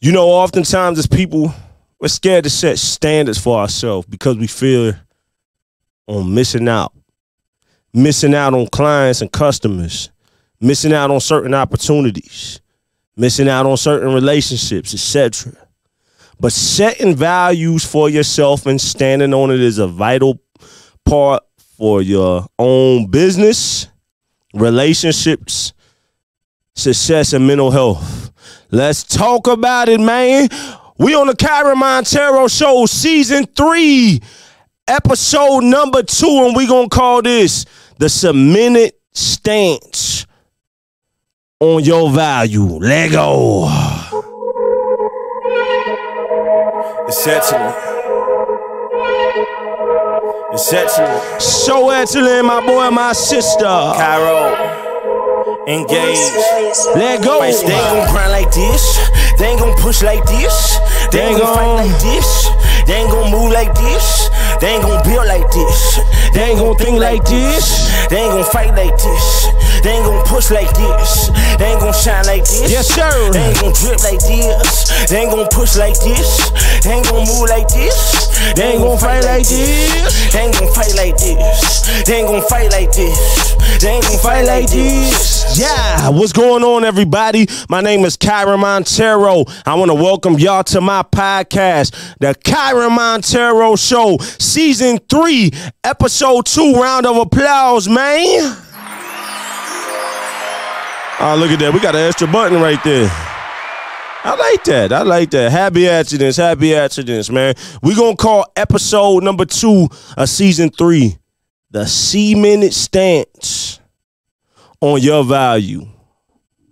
You know, oftentimes as people, we're scared to set standards for ourselves because we fear on missing out on clients and customers, missing out on certain opportunities, missing out on certain relationships, etc. But setting values for yourself and standing on it is a vital part for your own business, relationships, success, and mental health. Let's talk about it, man. We on the KYREN Monteiro Show, Season 3, Episode number 2, and we gonna call this the cemented stance on your value. Let go. It's excellent. It's excellent. So excellent, my boy, my sister. Cairo. Engage. Let go. They ain't gon' grind like this. They ain't gon' push like this. They ain't gon' fight like this. They ain't gon' move like this. They ain't gon' build like this. They ain't gon' think like this. They ain't gon' fight like this. They ain't gon' push like this. They ain't gon' shine like this. Yes, sir. They ain't gon' drip like this. They ain't gon' push like this. They ain't gon' move like this. They ain't gon' fight like this. They ain't gon' fight like this. They ain't gon' fight like this. They ain't gon' fight like this. Yeah, what's going on, everybody? My name is KYREN Monteiro. I want to welcome y'all to my podcast, the KYREN Monteiro Show, Season 3, Episode 2. Round of applause, man. Oh, look at that. We got an extra button right there. I like that. I like that. Happy accidents, man. We're going to call Episode number 2 of Season 3, the cemented stance on your value.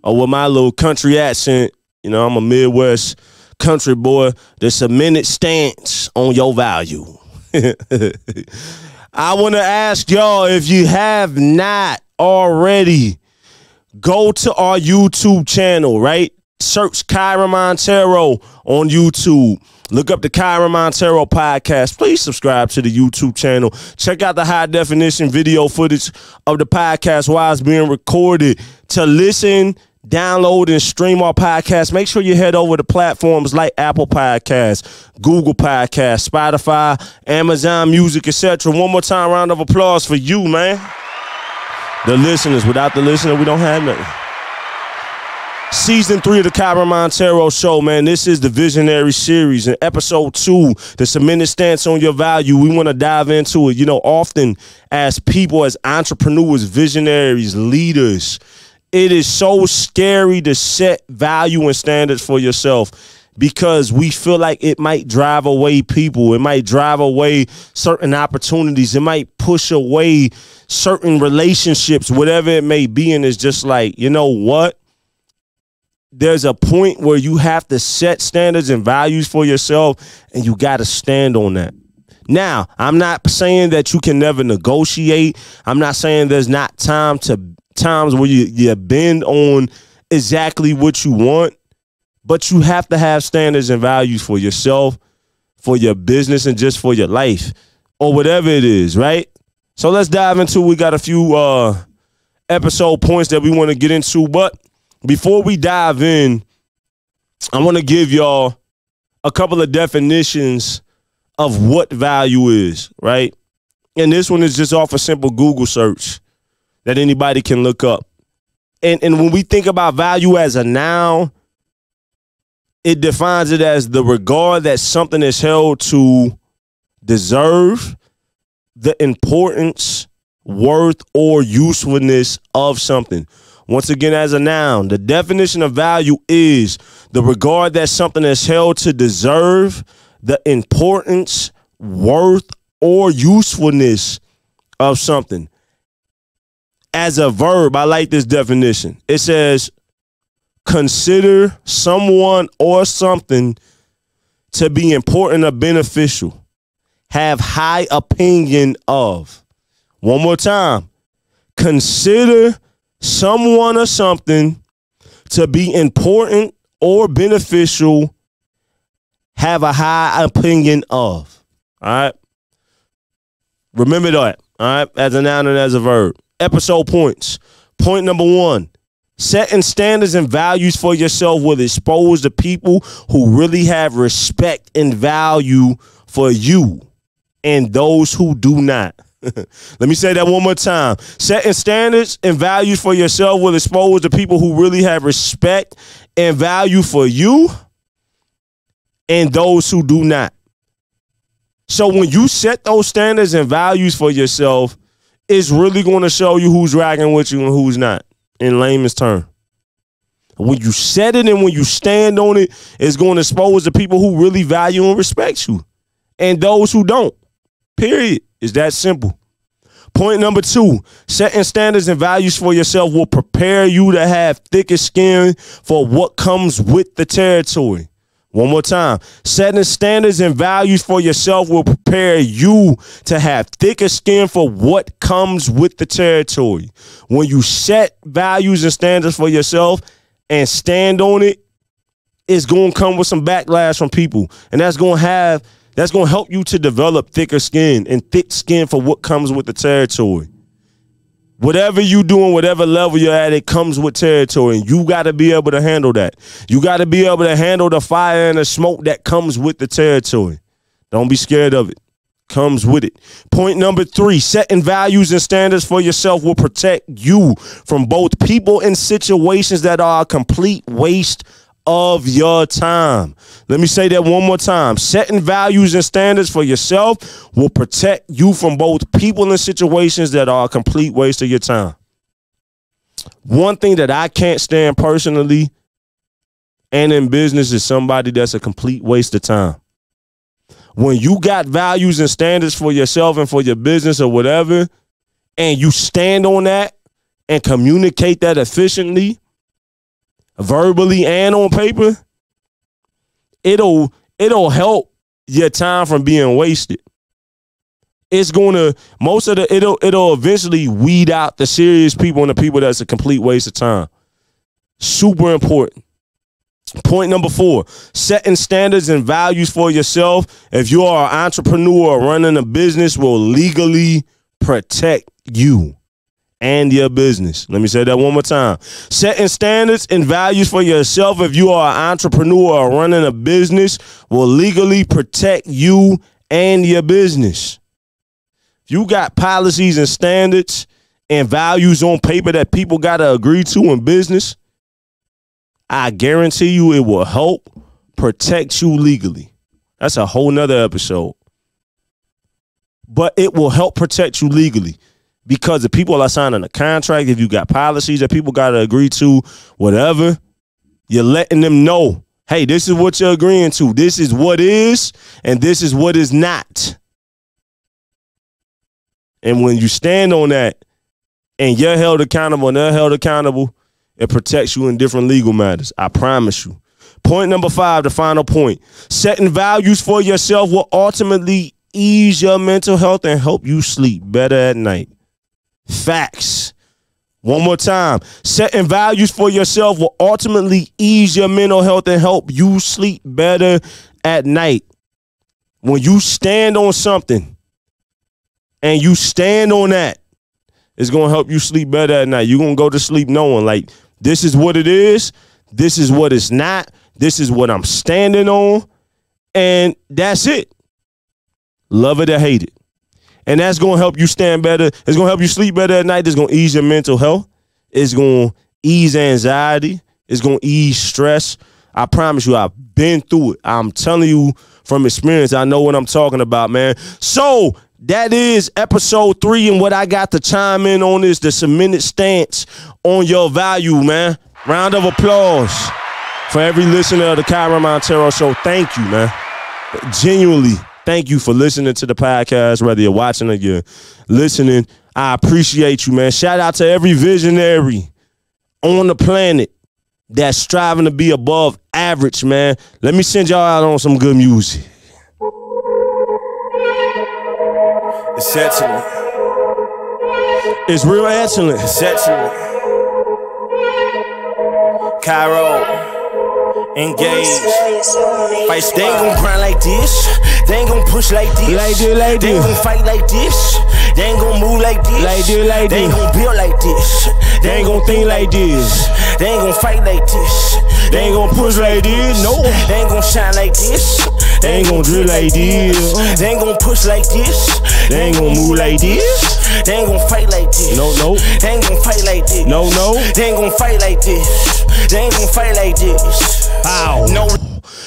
Or with my little country accent, you know, I'm a Midwest country boy, the cemented stance on your value. I want to ask y'all, if you have not already, go to our YouTube channel, right? Search KYREN Monteiro on YouTube. Look up the KYREN Monteiro podcast. Please subscribe to the YouTube channel. Check out the high definition video footage of the podcast while it's being recorded. To listen, download, and stream our podcast, make sure you head over to platforms like Apple Podcasts, Google Podcasts, Spotify, Amazon Music, etc. One more time, round of applause for you, man. The listeners. Without the listener, we don't have nothing. Season 3 of the KYREN Monteiro Show, man. This is the Visionary Series. In Episode 2, the cemented stance on your value, we want to dive into it. You know, often as people, as entrepreneurs, visionaries, leaders, it is so scary to set value and standards for yourself because we feel like it might drive away people. It might drive away certain opportunities. It might push away certain relationships, whatever it may be. And it's just like, you know what? There's a point where you have to set standards and values for yourself, and you got to stand on that. Now, I'm not saying that you can never negotiate. I'm not saying there's not times where you bend on exactly what you want, but you have to have standards and values for yourself, for your business, and just for your life, or whatever it is, right? So let's dive into it. We got a few episode points that we want to get into, but before we dive in, I want to give y'all a couple of definitions of what value is, right? And this one is just off a simple Google search that anybody can look up. And when we think about value as a noun, it defines it as the regard that something is held to deserve, the importance, worth, or usefulness of something. Once again, as a noun, the definition of value is the regard that something is held to deserve, the importance, worth, or usefulness of something. As a verb, I like this definition. It says, consider someone or something to be important or beneficial. Have high opinion of. One more time. Consider someone or something to be important or beneficial, have a high opinion of. All right. Remember that. All right. As a noun and as a verb. Episode points. Point number 1. Setting standards and values for yourself will expose the people who really have respect and value for you and those who do not. Let me say that one more time. Setting standards and values for yourself will expose the people who really have respect and value for you and those who do not. So when you set those standards and values for yourself, it's really going to show you who's rocking with you and who's not, in layman's term. When you set it and when you stand on it, it's going to expose the people who really value and respect you and those who don't. Period. It's that simple. Point number 2, setting standards and values for yourself will prepare you to have thicker skin for what comes with the territory. One more time. Setting standards and values for yourself will prepare you to have thicker skin for what comes with the territory. When you set values and standards for yourself and stand on it, it's going to come with some backlash from people. And that's going to help you to develop thicker skin and thick skin for what comes with the territory. Whatever you doing, whatever level you're at, it comes with territory. And you got to be able to handle that. You got to be able to handle the fire and the smoke that comes with the territory. Don't be scared of it. Comes with it. Point number 3, setting values and standards for yourself will protect you from both people and situations that are a complete waste of your time. Let me say that one more time. Setting values and standards for yourself will protect you from both people and situations that are a complete waste of your time. One thing that I can't stand personally and in business is somebody that's a complete waste of time. When you got values and standards for yourself and for your business or whatever, and you stand on that and communicate that efficiently, verbally and on paper, it'll help your time from being wasted. It's gonna it'll eventually weed out the serious people and the people that's a complete waste of time. Super important. Point number 4, setting standards and values for yourself. If you are an entrepreneur or running a business, will legally protect you and your business. Let me say that one more time. Setting standards and values for yourself, if you are an entrepreneur or running a business, will legally protect you and your business. If you got policies and standards and values on paper that people got to agree to in business, I guarantee you it will help protect you legally. That's a whole nother episode. But it will help protect you legally. Because if people are signing a contract, if you got policies that people got to agree to, whatever, you're letting them know, hey, this is what you're agreeing to. This is what is, and this is what is not. And when you stand on that and you're held accountable and they're held accountable, it protects you in different legal matters. I promise you. Point number 5, the final point. Setting values for yourself will ultimately ease your mental health and help you sleep better at night. Facts. One more time. Setting values for yourself will ultimately ease your mental health and help you sleep better at night. When you stand on something and you stand on that, it's going to help you sleep better at night. You're going to go to sleep knowing, like, this is what it is. This is what it's not. This is what I'm standing on. And that's it. Love it or hate it. And that's going to help you stand better. It's going to help you sleep better at night. It's going to ease your mental health. It's going to ease anxiety. It's going to ease stress. I promise you, I've been through it. I'm telling you from experience, I know what I'm talking about, man. So that is episode 3, and what I got to chime in on is the cemented stance on your value, man. Round of applause for every listener of the KYREN Monteiro Show. Thank you, man. Genuinely. Thank you for listening to the podcast, whether you're watching or you're listening. I appreciate you, man. Shout out to every visionary on the planet that's striving to be above average, man. Let me send y'all out on some good music. It's excellent. It's real excellent. It's excellent. Cairo. Engage. Fight, they ain't gon' grind like this. They ain't gon' push like this. Like they ain't gon' fight like this. They ain't gon' move like this. They ain't gon' build like this. They ain't gon' think like this. They ain't gon' fight like this. They ain't gon' push like this. No. They ain't gon' shine like this. They ain't gon' drill like this. They ain't gon' push like this. They ain't gon' move like this. They ain't gon' fight like this. No. They ain't gon' fight like this. No. They ain't gon' fight like this. They ain't gon' fight like this. Ow. No.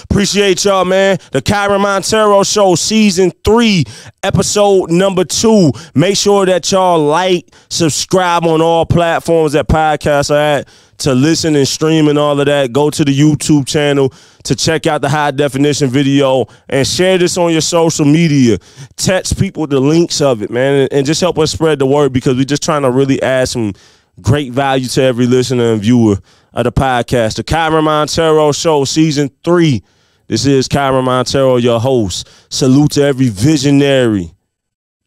Appreciate y'all, man. The KYREN Monteiro Show, Season 3, Episode number 2. Make sure that y'all like, subscribe on all platforms that podcasts are at to listen and stream and all of that. Go to the YouTube channel to check out the high definition video and share this on your social media. Text people the links of it, man, and just help us spread the word because we're just trying to really add some great value to every listener and viewer of the podcast. The KYREN Monteiro Show, Season 3. This is KYREN Monteiro, your host. Salute to every visionary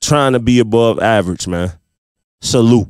trying to be above average, man. Salute.